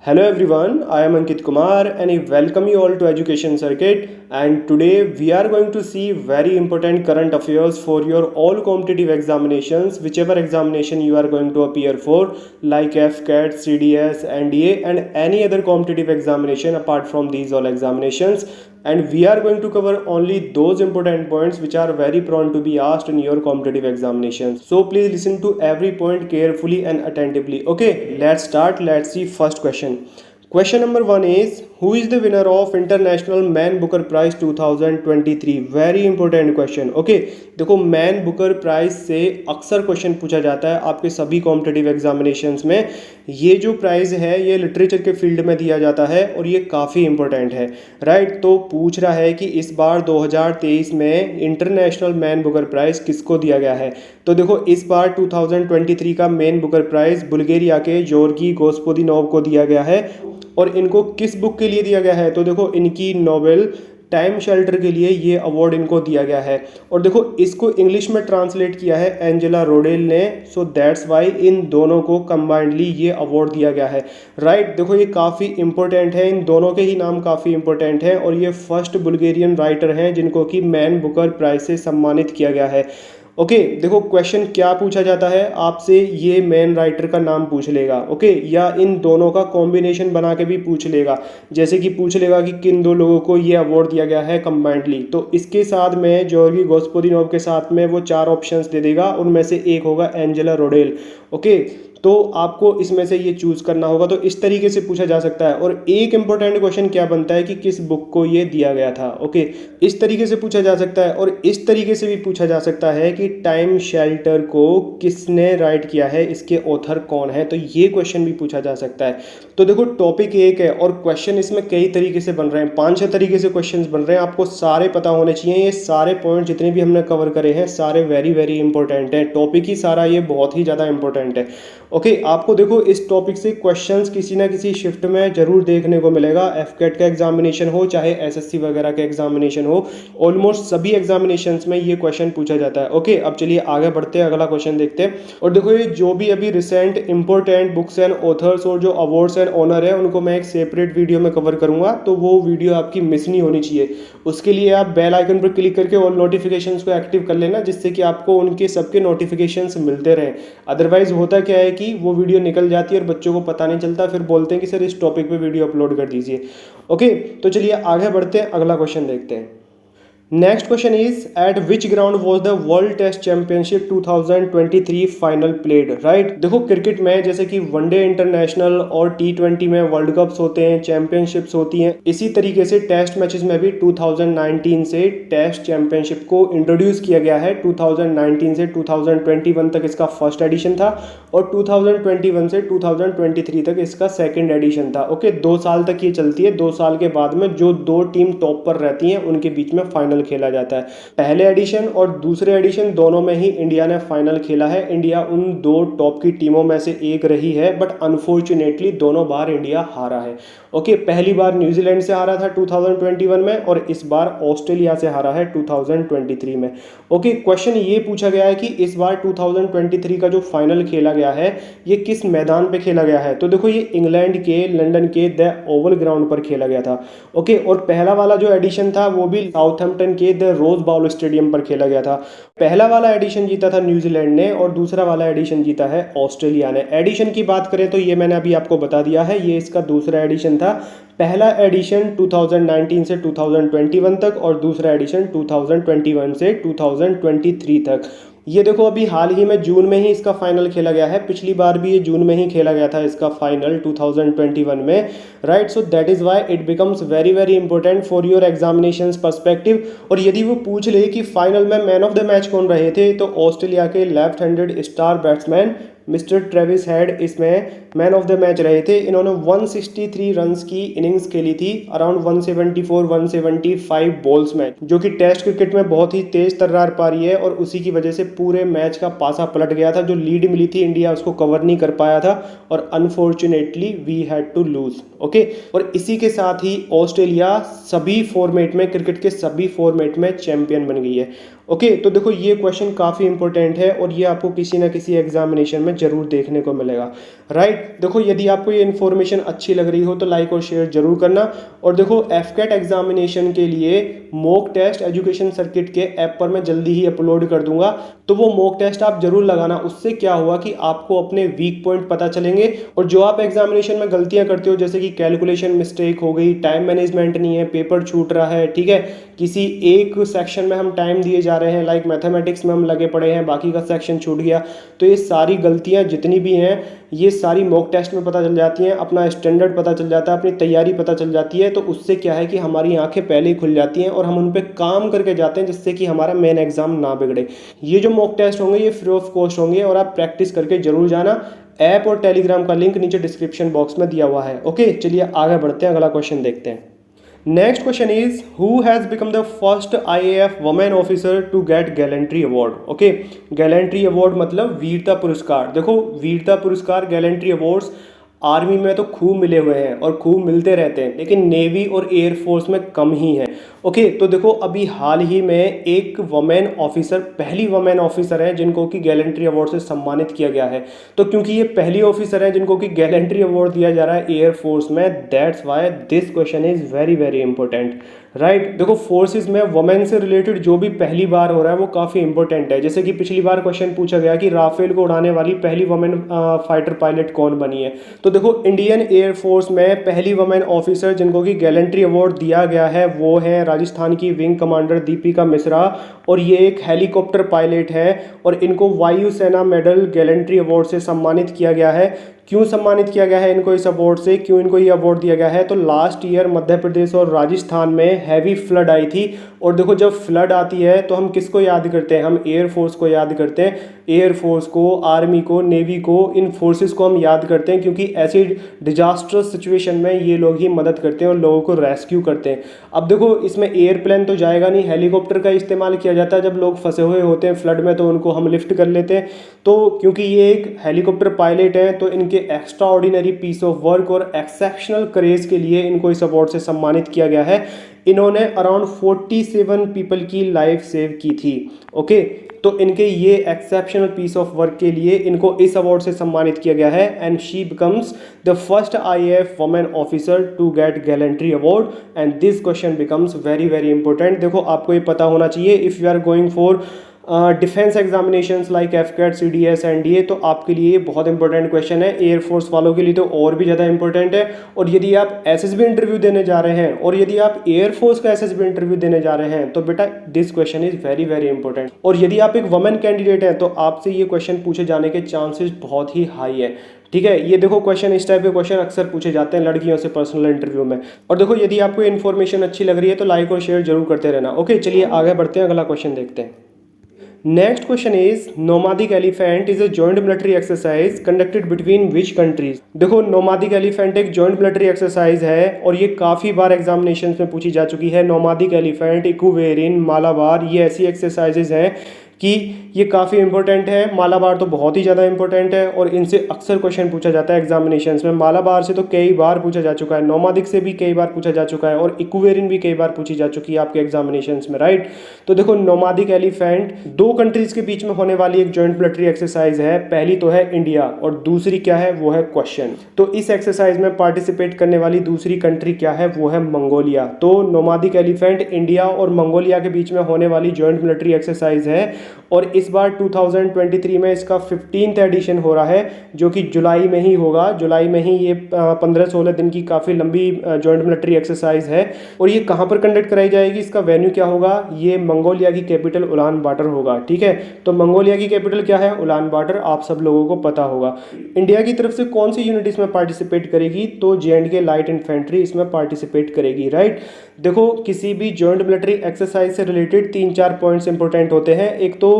Hello everyone, I am Ankit Kumar and I welcome you all to Education Circuit, and today we are going to see very important current affairs for your all competitive examinations, whichever examination you are going to appear for, like FCAT, CDS, NDA and any other competitive examination apart from these all examinations. And we are going to cover only those important points which are very prone to be asked in your competitive examinations. So please listen to every point carefully and attentively. Okay, let's start. Let's see first question. Question number 1 is, who is the winner of International Man Booker Prize 2023? Very important question. Okay, देखो man Booker prize से अक्सर question पूछा जाता है आपके सभी competitive examinations में. ये जो प्राइज़ है ये लिटरेचर के फील्ड में दिया जाता है और ये काफ़ी इंपॉर्टेंट है, राइट. तो पूछ रहा है कि इस बार 2023 में इंटरनेशनल मैन बुकर प्राइज़ किसको दिया गया है. तो देखो इस बार 2023 का मैन बुकर प्राइज़ बुल्गारिया के जॉर्गी गोस्पोदिनोव को दिया गया है. और इनको किस बुक के लिए दिया गया है? तो देखो इनकी नोवेल टाइम शेल्टर के लिए ये अवार्ड इनको दिया गया है. और देखो इसको इंग्लिश में ट्रांसलेट किया है एंजेला रोडेल ने. सो दैट्स वाई इन दोनों को कंबाइंडली ये अवार्ड दिया गया है, राइट. देखो ये काफ़ी इंपॉर्टेंट है, इन दोनों के ही नाम काफ़ी इंपॉर्टेंट हैं और ये फर्स्ट बुल्गारियन राइटर हैं जिनको कि मैन बुकर प्राइज से सम्मानित किया गया है. ओके, देखो क्वेश्चन क्या पूछा जाता है आपसे, ये मेन राइटर का नाम पूछ लेगा. ओके, या इन दोनों का कॉम्बिनेशन बना के भी पूछ लेगा, जैसे कि पूछ लेगा कि किन दो लोगों को ये अवार्ड दिया गया है कंबाइंडली. तो इसके साथ में जॉर्गी गोस्पोदिनोव के साथ में वो 4 ऑप्शंस दे देगा, उनमें से एक होगा एंजेला रोडेल. ओके, तो आपको इसमें से ये चूज़ करना होगा. तो इस तरीके से पूछा जा सकता है. और एक इंपॉर्टेंट क्वेश्चन क्या बनता है कि किस बुक को ये दिया गया था. ओके, इस तरीके से पूछा जा सकता है. और इस तरीके से भी पूछा जा सकता है कि टाइम शेल्टर को किसने राइट किया है, इसके ऑथर कौन है. तो ये क्वेश्चन भी पूछा जा सकता है. तो देखो टॉपिक एक है और क्वेश्चन इसमें कई तरीके से बन रहे हैं, 5-6 तरीके से क्वेश्चन बन रहे हैं. आपको सारे पता होने चाहिए. ये सारे पॉइंट जितने भी हमने कवर करे हैं सारे वेरी वेरी इंपॉर्टेंट है. टॉपिक ही सारा ये बहुत ही ज़्यादा इंपॉर्टेंट है. ओके, आपको देखो इस टॉपिक से क्वेश्चंस किसी ना किसी शिफ्ट में जरूर देखने को मिलेगा. एफकेट का एग्जामिनेशन हो चाहे एसएससी वगैरह का एग्जामिनेशन हो, ऑलमोस्ट सभी एग्जामिनेशंस में ये क्वेश्चन पूछा जाता है. ओके, अब चलिए आगे बढ़ते हैं, अगला क्वेश्चन देखते हैं. और देखो ये जो भी अभी recent important books and authors और जो अवार्ड्स एंड ऑनर है उनको मैं एक सेपरेट वीडियो में कवर करूंगा, तो वो वीडियो आपकी मिस नहीं होनी चाहिए. उसके लिए आप बेल आइकन पर क्लिक करके ऑल नोटिफिकेशंस को एक्टिव कर लेना, जिससे कि आपको उनके सबके नोटिफिकेशंस मिलते रहें. अदरवाइज होता क्या है कि वो वीडियो निकल जाती है और बच्चों को पता नहीं चलता, फिर बोलते हैं कि सर इस टॉपिक पे वीडियो अपलोड कर दीजिए. ओके, तो चलिए आगे बढ़ते हैं, अगला क्वेश्चन देखते हैं. Next question is, at which ground was the world test championship 2023 final played, right. देखो क्रिकेट में जैसे कि वनडे इंटरनेशनल और T20 में वर्ल्ड कप्स होते हैं, चैंपियनशिप्स होती हैं, इसी तरीके से टेस्ट मैचेस में भी 2019 से टेस्ट चैंपियनशिप को इंट्रोड्यूस किया गया है. 2019 से 2021 तक इसका फर्स्ट एडिशन था और 2021 से 2023 तक इसका सेकेंड एडिशन था. ओके, 2 साल तक ये चलती है. 2 साल के बाद में जो 2 टीम टॉप पर रहती हैं उनके बीच में फाइनल खेला जाता है. पहले एडिशन और दूसरे एडिशन दोनों में ही इंडिया ने फाइनल खेला है. इंडिया उन 2 टॉप की टीमों में से एक रही है, बट अनफॉर्चुनेटली दोनों बार इंडिया हारा है. ओके, पहली बार न्यूजीलैंड से हारा था 2021 में और इस बार ऑस्ट्रेलिया से हारा है 2023 में. ओके, क्वेश्चन ये पूछा गया है कि इस बार 2023 का जो फाइनल खेला गया है ये किस मैदान पे खेला गया है. तो देखो ये इंग्लैंड के लंदन के द ओवल ग्राउंड पर खेला गया था. ओके, और पहला वाला जो एडिशन था वो भी साउथहैम्पटन के द रोज बाउल स्टेडियम पर खेला गया था. पहला वाला एडिशन जीता था न्यूजीलैंड ने और दूसरा वाला एडिशन जीता है ऑस्ट्रेलिया ने. एडिशन की बात करें तो ये मैंने अभी आपको बता दिया है, ये इसका दूसरा एडिशन था. पहला एडिशन 2019 से 2021 तक और दूसरा एडिशन 2021 से 2023 तक. ये देखो अभी हाल ही में जून में ही इसका फाइनल खेला गया है. पिछली बार भी ये जून में ही खेला गया था इसका फाइनल 2021 में, right. So that is why it becomes very very important for your examinations perspective. और यदि वो पूछ ले कि फाइनल में मैन ऑफ द मैच कौन रहे थे, तो ऑस्ट्रेलिया के left handed star batsman mister Travis head इसमें मैन ऑफ द मैच रहे थे. इन्होंने 163 रन्स की इनिंग्स खेली थी, अराउंड 174-175 बॉल्स में, जो कि टेस्ट क्रिकेट में बहुत ही तेज तर्रार पा रही है. और उसी की वजह से पूरे मैच का पासा पलट गया था. जो लीड मिली थी इंडिया उसको कवर नहीं कर पाया था और unfortunately we had to lose. Okay, और इसी के साथ ही ऑस्ट्रेलिया सभी फॉर्मेट में, क्रिकेट के सभी फॉर्मेट में चैंपियन बन गई है. ओके, तो देखो ये क्वेश्चन काफ़ी इंपॉर्टेंट है और ये आपको किसी ना किसी एग्जामिनेशन में ज़रूर देखने को मिलेगा, राइट। देखो यदि आपको ये इन्फॉर्मेशन अच्छी लग रही हो तो लाइक और शेयर जरूर करना। और देखो एफकेट एग्जामिनेशन के लिए मॉक टेस्ट एजुकेशन सर्किट के ऐप पर मैं जल्दी ही अपलोड कर दूंगा, तो वो मॉक टेस्ट आप जरूर लगाना। उससे क्या हुआ कि आपको अपने वीक पॉइंट पता चलेंगे और जो आप एग्जामिनेशन में गलतियां करते हो, जैसे कि कैलकुलेशन मिस्टेक हो गई, टाइम मैनेजमेंट नहीं है, पेपर छूट रहा है, ठीक है, किसी एक सेक्शन में हम टाइम दिए जा रहे हैं, लाइक मैथमेटिक्स में हम लगे पड़े हैं, बाकी का सेक्शन छूट गया, तो ये सारी गलतियां जितनी भी हैं ये सारी मॉक टेस्ट में पता चल जाती हैं, अपना स्टैंडर्ड पता चल जाता है, अपनी तैयारी पता चल जाती है। तो उससे क्या है कि हमारी आंखें पहले ही खुल जाती हैं और हम उन पर काम करके जाते हैं, जिससे कि हमारा मेन एग्जाम ना बिगड़े। ये जो मॉक टेस्ट होंगे ये फ्री ऑफ कॉस्ट होंगे और आप प्रैक्टिस करके जरूर जाना। ऐप और टेलीग्राम का लिंक नीचे डिस्क्रिप्शन बॉक्स में दिया हुआ है। ओके, चलिए आगे बढ़ते हैं, अगला क्वेश्चन देखते हैं। Next question is who has become the first IAF women officer to get gallantry award. Okay, gallantry award मतलब वीरता पुरस्कार। देखो वीरता पुरस्कार, गैलेंट्री अवार्ड्स आर्मी में तो खूब मिले हुए हैं और खूब मिलते रहते हैं, लेकिन नेवी और एयरफोर्स में कम ही है। ओके, तो देखो अभी हाल ही में एक वुमेन ऑफिसर, पहली वुमेन ऑफिसर है जिनको कि गैलेंट्री अवार्ड से सम्मानित किया गया है। तो क्योंकि ये पहली ऑफिसर है जिनको कि गैलेंट्री अवार्ड दिया जा रहा है एयरफोर्स में, that's why this question is very very important, right. देखो फोर्सेस में वुमेन से रिलेटेड जो भी पहली बार हो रहा है वो काफ़ी इंपॉर्टेंट है। जैसे कि पिछली बार क्वेश्चन पूछा गया कि राफेल को उड़ाने वाली पहली वुमेन फाइटर पायलट कौन बनी है, तो देखो इंडियन एयरफोर्स में पहली वुमेन ऑफिसर जिनको कि गैलेंट्री अवार्ड दिया गया है वो है राजस्थान की विंग कमांडर दीपिका मिश्रा, और ये एक हेलीकॉप्टर पायलट है और इनको वायुसेना मेडल गैलेंट्री अवार्ड से सम्मानित किया गया है। क्यों सम्मानित किया गया है इनको इस अवार्ड से, क्यों इनको ये अवार्ड दिया गया है, तो लास्ट ईयर मध्य प्रदेश और राजस्थान में हैवी फ्लड आई थी। और देखो जब फ्लड आती है तो हम किसको याद करते हैं, हम एयरफोर्स को याद करते हैं, एयरफोर्स को, आर्मी को, नेवी को, इन फोर्सेस को हम याद करते हैं, क्योंकि ऐसी डिजास्टर्स सिचुएशन में ये लोग ही मदद करते हैं और लोगों को रेस्क्यू करते हैं। अब देखो इसमें एयरप्लेन तो जाएगा नहीं, हेलीकॉप्टर का इस्तेमाल किया जाता है। जब लोग फंसे हुए होते हैं फ्लड में तो उनको हम लिफ्ट कर लेते हैं। तो क्योंकि ये एक हेलीकॉप्टर पायलट हैं तो इनके extraordinary piece of work और एक्सेप्शनल करेज के लिए इनको इस अवार्ड से सम्मानित किया गया है। इन्होंने अराउंड 47 पीपल की लाइफ सेव की थी। ओके, तो इनके ये एक्सेप्शनल पीस ऑफ वर्क के लिए इनको इस अवार्ड से सम्मानित किया गया है। And she becomes the first IAF women officer to get gallantry award and this question becomes very very important. देखो आपको ये पता होना चाहिए if you are going for defence examinations like AFCAT, CDS, NDA, तो आपके लिए बहुत इंपॉर्टेंट क्वेश्चन है। एयरफोर्स वालों के लिए तो और भी ज़्यादा इंपॉर्टेंट है। और यदि आप एसएसबी इंटरव्यू देने जा रहे हैं और यदि आप एयरफोर्स का एसएसबी इंटरव्यू देने जा रहे हैं तो बेटा this question is very very important. और यदि आप एक वुमेन कैंडिडेट हैं तो आपसे ये क्वेश्चन पूछे जाने के चांसेस बहुत ही हाई है। ठीक है, ये देखो क्वेश्चन, इस टाइप के क्वेश्चन अक्सर पूछे जाते हैं लड़कियों से पर्सनल इंटरव्यू में। और देखो यदि आपको इन्फॉर्मेशन अच्छी लग रही है तो लाइक और शेयर जरूर करते रहना। ओके, चलिए आगे बढ़ते हैं, अगला क्वेश्चन देखते हैं। Next question is nomadic elephant is a joint military exercise conducted between which countries. देखो नोमादिक एलिफेंट एक जॉइंट मिलिट्री एक्सरसाइज है और ये काफ़ी बार एग्जामिनेशन में पूछी जा चुकी है। नोमादिक एलिफेंट, इक्वेरिन, मालाबार, ये ऐसी एक्सरसाइजेज हैं कि ये काफ़ी इंपॉर्टेंट है। मालाबार तो बहुत ही ज़्यादा इंपॉर्टेंट है और इनसे अक्सर क्वेश्चन पूछा जाता है एग्जामिनेशंस में। मालाबार से तो कई बार पूछा जा चुका है, नोमादिक से भी कई बार पूछा जा चुका है और इक्वेरिन भी कई बार पूछी जा चुकी है आपके एग्जामिनेशंस में, राइट। तो देखो नोमादिक एलिफेंट दो कंट्रीज के बीच में होने वाली एक जॉइंट मिलिट्री एक्सरसाइज है। पहली तो है इंडिया और दूसरी क्या है, वो है क्वेश्चन। तो इस एक्सरसाइज में पार्टिसिपेट करने वाली दूसरी कंट्री क्या है, वो है मंगोलिया। तो नोमादिक एलिफेंट इंडिया और मंगोलिया के बीच में होने वाली जॉइंट मिलिट्री एक्सरसाइज है और इस बार 2023 में इसका 15th एडिशन हो रहा है, जो कि जुलाई में ही होगा। जुलाई में ही ये 15-16 दिन की काफ़ी लंबी जॉइंट मिलिट्री एक्सरसाइज है। और ये कहाँ पर कंडक्ट कराई जाएगी, इसका वेन्यू क्या होगा, ये मंगोलिया की कैपिटल उलान बाटर होगा। ठीक है, तो मंगोलिया की कैपिटल क्या है, उलान बाटर, आप सब लोगों को पता होगा। इंडिया की तरफ से कौन सी यूनिट इसमें पार्टिसिपेट करेगी, तो जे.एंड.के लाइट इन्फेंट्री इसमें पार्टिसिपेट करेगी, राइट। देखो किसी भी जॉइंट मिलिट्री एक्सरसाइज से रिलेटेड 3-4 पॉइंट्स इंपॉर्टेंट होते हैं। एक तो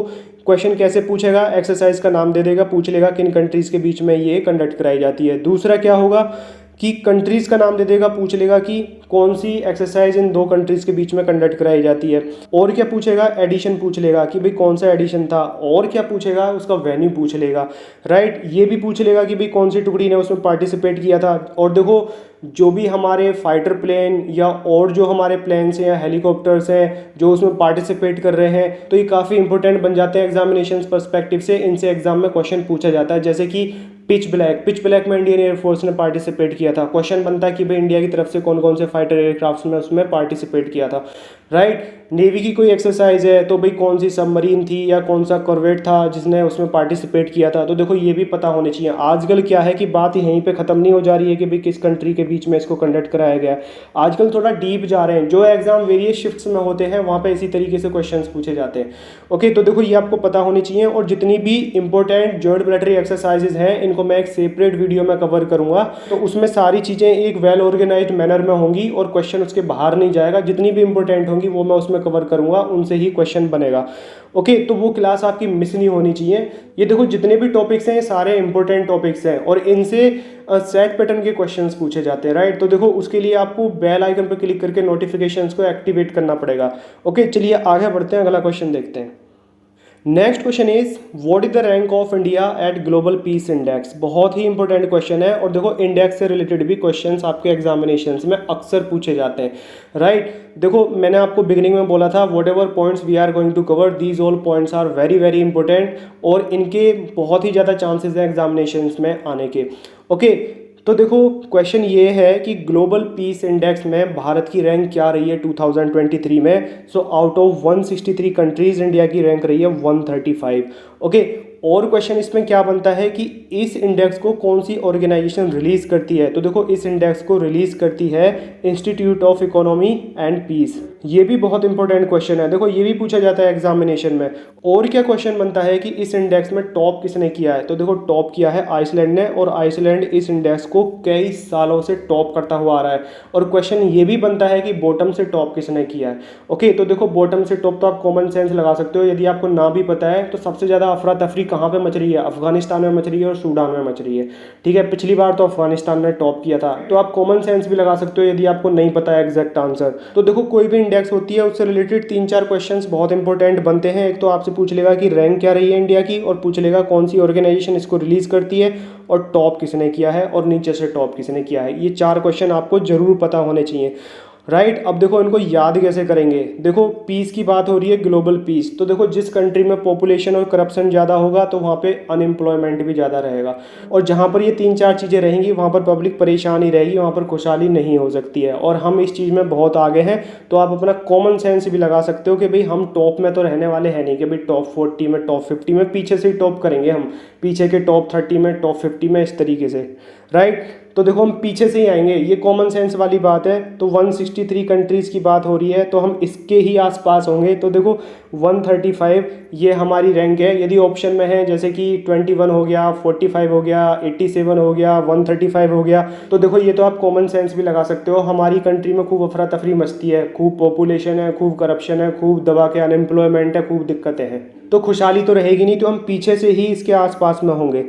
क्वेश्चन कैसे पूछेगा, एक्सरसाइज का नाम दे देगा, पूछ लेगा किन कंट्रीज के बीच में ये कंडक्ट कराई जाती है। दूसरा क्या होगा कि कंट्रीज का नाम दे देगा, पूछ लेगा कि कौन सी एक्सरसाइज इन दो कंट्रीज के बीच में कंडक्ट कराई जाती है। और क्या पूछेगा, एडिशन पूछ लेगा कि भाई कौन सा एडिशन था। और क्या पूछेगा, उसका वेन्यू पूछ लेगा, राइट। ये भी पूछ लेगा कि भाई कौन सी टुकड़ी ने उसमें पार्टिसिपेट किया था। और देखो जो भी हमारे फाइटर प्लेन या और जो हमारे प्लेन्स हैं या हेलीकॉप्टर्स हैं जो उसमें पार्टिसिपेट कर रहे हैं, तो ये काफ़ी इंपॉर्टेंट बन जाते हैं एग्जामिनेशन पर्सपेक्टिव से। इनसे एग्जाम में क्वेश्चन पूछा जाता है, जैसे कि पिच ब्लैक में इंडियन एयरफोर्स ने पार्टिसिपेट किया था। क्वेश्चन बनता है कि भाई इंडिया की तरफ से कौन कौन से फाइटर एयरक्राफ्ट में उसमें पार्टिसिपेट किया था, राइट। नेवी की कोई एक्सरसाइज है तो भाई कौन सी सबमरीन थी या कौन सा कॉर्वेट था जिसने उसमें पार्टिसिपेट किया था। तो देखो ये भी पता होने चाहिए। आजकल क्या है कि बात यहीं पे ख़त्म नहीं हो जा रही है कि भाई किस कंट्री के बीच में इसको कंडक्ट कराया गया है। आजकल थोड़ा डीप जा रहे हैं। जो एग्जाम वेरियस शिफ्ट्स में होते हैं वहाँ पे इसी तरीके से क्वेश्चन पूछे जाते हैं। ओके, तो देखो ये आपको पता होनी चाहिए। और जितनी भी इंपॉर्टेंट जॉइंट मिलिट्री एक्सरसाइजेज हैं इनको मैं एक सेपरेट वीडियो में कवर करूंगा, तो उसमें सारी चीज़ें एक वेल ऑर्गेनाइज्ड मैनर में होंगी और क्वेश्चन उसके बाहर नहीं जाएगा। जितनी भी इंपॉर्टेंट होंगी वो मैं उसमें कवर करूंगा, उनसे ही क्वेश्चन बनेगा। ओके, तो वो क्लास आपकी मिस नहीं होनी चाहिए। ये देखो जितने भी टॉपिक्स हैं ये सारे इंपॉर्टेंट टॉपिक्स हैं और इनसे सेट पैटर्न के क्वेश्चंस पूछे जाते हैं, राइट। तो देखो उसके लिए आपको बेल आइकन पर क्लिक करके नोटिफिकेशंस को एक्टिवेट करना पड़ेगा। ओके, चलिए आगे बढ़ते हैं, अगला क्वेश्चन देखते हैं। Next question is what is the rank of India at global peace index. बहुत ही इंपॉर्टेंट क्वेश्चन है और देखो इंडेक्स से रिलेटेड भी क्वेश्चंस आपके एग्जामिनेशंस में अक्सर पूछे जाते हैं, राइट। देखो मैंने आपको बिगिनिंग में बोला था whatever points we are going to cover these all points are very very important और इनके बहुत ही ज़्यादा चांसेस हैं एग्जामिनेशंस में आने के। ओके, तो देखो क्वेश्चन ये है कि ग्लोबल पीस इंडेक्स में भारत की रैंक क्या रही है 2023 में। So out of 163 countries India की रैंक रही है 135। ओके, और क्वेश्चन इसमें क्या बनता है कि इस इंडेक्स को कौन सी ऑर्गेनाइजेशन रिलीज करती है। तो देखो इस इंडेक्स को रिलीज करती है Institute of Economy and Peace. ये भी बहुत इंपॉर्टेंट क्वेश्चन है, देखो ये भी पूछा जाता है एग्जामिनेशन में। और क्या क्वेश्चन बनता है कि इस इंडेक्स में टॉप किसने किया है। तो देखो टॉप किया है आइसलैंड ने और आइसलैंड इस इंडेक्स को कई सालों से टॉप करता हुआ आ रहा है। और क्वेश्चन ये भी बनता है कि बॉटम से टॉप किसने किया है। ओके, तो देखो बॉटम से टॉप तो आप कॉमन सेंस लगा सकते हो। यदि आपको ना भी पता है तो सबसे ज़्यादा अफरा तफरी कहाँ पे मच रही है, अफगानिस्तान में मच रही है और सूडान में मच रही है। ठीक है, पिछली बार तो अफगानिस्तान ने टॉप किया था। तो आप कॉमन सेंस भी लगा सकते हो यदि आपको नहीं पता है एग्जैक्ट आंसर। तो देखो कोई भी इंडेक्स होती है उससे रिलेटेड 3-4 क्वेश्चंस बहुत इंपॉर्टेंट बनते हैं। एक तो आपसे पूछ लेगा कि रैंक क्या रही है इंडिया की और पूछ लेगा कौन सी ऑर्गेनाइजेशन इसको रिलीज करती है और टॉप किसने किया है और नीचे से टॉप किसने किया है। ये 4 क्वेश्चन आपको जरूर पता होने चाहिए, राइट। अब देखो इनको याद कैसे करेंगे। देखो पीस की बात हो रही है, ग्लोबल पीस। तो देखो जिस कंट्री में पॉपुलेशन और करप्शन ज़्यादा होगा तो वहाँ पे अनएम्प्लॉयमेंट भी ज़्यादा रहेगा और जहाँ पर ये 3-4 चीज़ें रहेंगी वहाँ पर पब्लिक परेशान ही रहेगी, वहाँ पर खुशहाली नहीं हो सकती है। और हम इस चीज़ में बहुत आगे हैं, तो आप अपना कॉमन सेंस भी लगा सकते हो कि भाई हम टॉप में तो रहने वाले हैं नहीं कि भाई टॉप 40 में टॉप 50 में, पीछे से ही टॉप करेंगे हम, पीछे के टॉप 30 में टॉप 50 में, इस तरीके से, राइट। तो देखो हम पीछे से ही आएंगे, ये कॉमन सेंस वाली बात है। तो 163 कंट्रीज़ की बात हो रही है तो हम इसके ही आसपास होंगे। तो देखो 135 ये हमारी रैंक है। यदि ऑप्शन में है जैसे कि 21 हो गया, 45 हो गया, 87 हो गया, 135 हो गया, तो देखो ये तो आप कॉमन सेंस भी लगा सकते हो। हमारी कंट्री में खूब अफरा तफरी मचती है, खूब पॉपुलेशन है, खूब करप्शन है, खूब दबा के अनएम्प्लॉयमेंट है, खूब दिक्कतें हैं, तो खुशहाली तो रहेगी नहीं। तो हम पीछे से ही इसके आसपास में होंगे।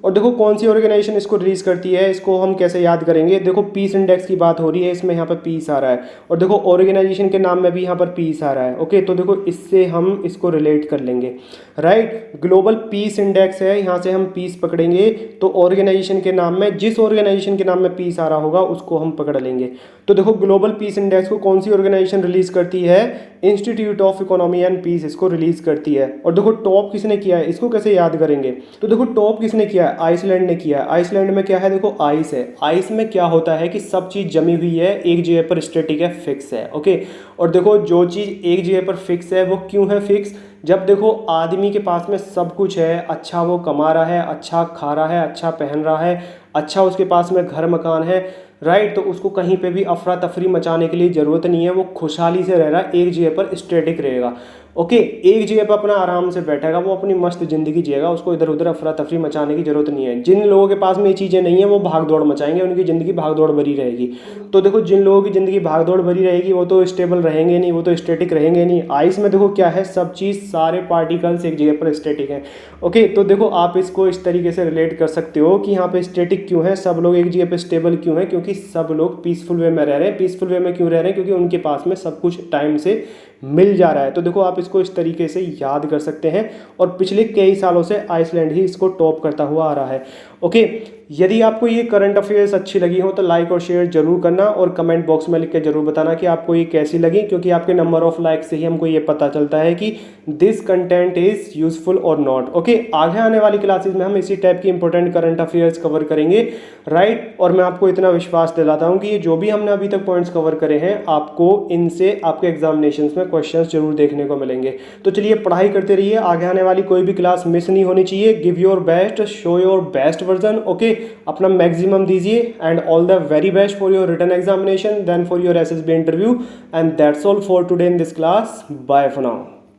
और देखो कौन सी ऑर्गेनाइजेशन इसको रिलीज करती है, इसको हम कैसे याद करेंगे। देखो पीस इंडेक्स की बात हो रही है, इसमें यहाँ पर पीस आ रहा है और देखो ऑर्गेनाइजेशन के नाम में भी यहाँ पर पीस आ रहा है। ओके, तो देखो इससे हम इसको रिलेट कर लेंगे, राइट। ग्लोबल पीस इंडेक्स है, यहाँ से हम पीस पकड़ेंगे तो ऑर्गेनाइजेशन के नाम में, जिस ऑर्गेनाइजेशन के नाम में पीस आ रहा होगा उसको हम पकड़ लेंगे। तो देखो ग्लोबल पीस इंडेक्स को कौन सी ऑर्गेनाइजेशन रिलीज करती है, Institute of Economy and Peace इसको रिलीज करती है। और देखो टॉप किसने किया है, इसको कैसे याद करेंगे। तो देखो टॉप किसने किया है, आइसलैंड ने किया है। आइसलैंड में क्या है, देखो आइस है। आइस में क्या होता है कि सब चीज़ जमी हुई है, एक जगह पर स्टैटिक है, फिक्स है। ओके, और देखो जो चीज़ एक जगह पर फिक्स है वो क्यों है फिक्स, जब देखो आदमी के पास में सब कुछ है, अच्छा वो कमा रहा है, अच्छा खा रहा है, अच्छा पहन रहा है, अच्छा उसके पास में घर मकान है, राइट। तो उसको कहीं पे भी अफरा तफरी मचाने के लिए ज़रूरत नहीं है, वो खुशहाली से रह रहा है, एक जगह पर स्टैटिक रहेगा। ओके, एक जगह पर अपना आराम से बैठेगा, वो अपनी मस्त ज़िंदगी जिएगा, उसको इधर उधर अफरा तफरी मचाने की ज़रूरत नहीं है। जिन लोगों के पास में ये चीज़ें नहीं है वो भाग दौड़ मचाएंगे, उनकी ज़िंदगी भाग दौड़ भरी रहेगी। तो देखो जिन लोगों की ज़िंदगी भाग दौड़ भरी रहेगी वो तो स्टेबल रहेंगे नहीं, वो तो स्टैटिक रहेंगे नहीं। आइस में देखो क्या है, सब चीज़, सारे पार्टिकल्स एक जगह पर स्टैटिक हैं। ओके, तो देखो आप इसको इस तरीके से रिलेट कर सकते हो कि यहाँ पे स्टैटिक क्यों है, सब लोग एक जगह पे स्टेबल क्यों है, क्योंकि सब लोग पीसफुल वे में रह रहे हैं। पीसफुल वे में क्यों रह रहे हैं, क्योंकि उनके पास में सब कुछ टाइम से मिल जा रहा है। तो देखो आप इसको इस तरीके से याद कर सकते हैं और पिछले कई सालों से आइसलैंड ही इसको टॉप करता हुआ आ रहा है। ओके, यदि आपको ये करंट अफेयर्स अच्छी लगी हो तो लाइक और शेयर जरूर करना और कमेंट बॉक्स में लिख के जरूर बताना कि आपको ये कैसी लगी, क्योंकि आपके नंबर ऑफ लाइक से ही हमको ये पता चलता है कि दिस कंटेंट इज यूजफुल और नॉट। ओके, आगे आने वाली क्लासेस में हम इसी टाइप की इंपॉर्टेंट करंट अफेयर्स कवर करेंगे, राइट। और मैं आपको इतना विश्वास दिलाता हूँ कि ये जो भी हमने अभी तक पॉइंट्स कवर करे हैं आपको इनसे आपके एग्जामिनेशन में क्वेश्चन जरूर देखने को मिलेंगे। तो चलिए पढ़ाई करते रहिए, आगे आने वाली कोई भी क्लास मिस नहीं होनी चाहिए। Give your best, show your best version. Okay, अपना मैक्सिमम दीजिए and all the very best for your written examination, then for your SSB interview, and that's all for today in this class. Bye for now.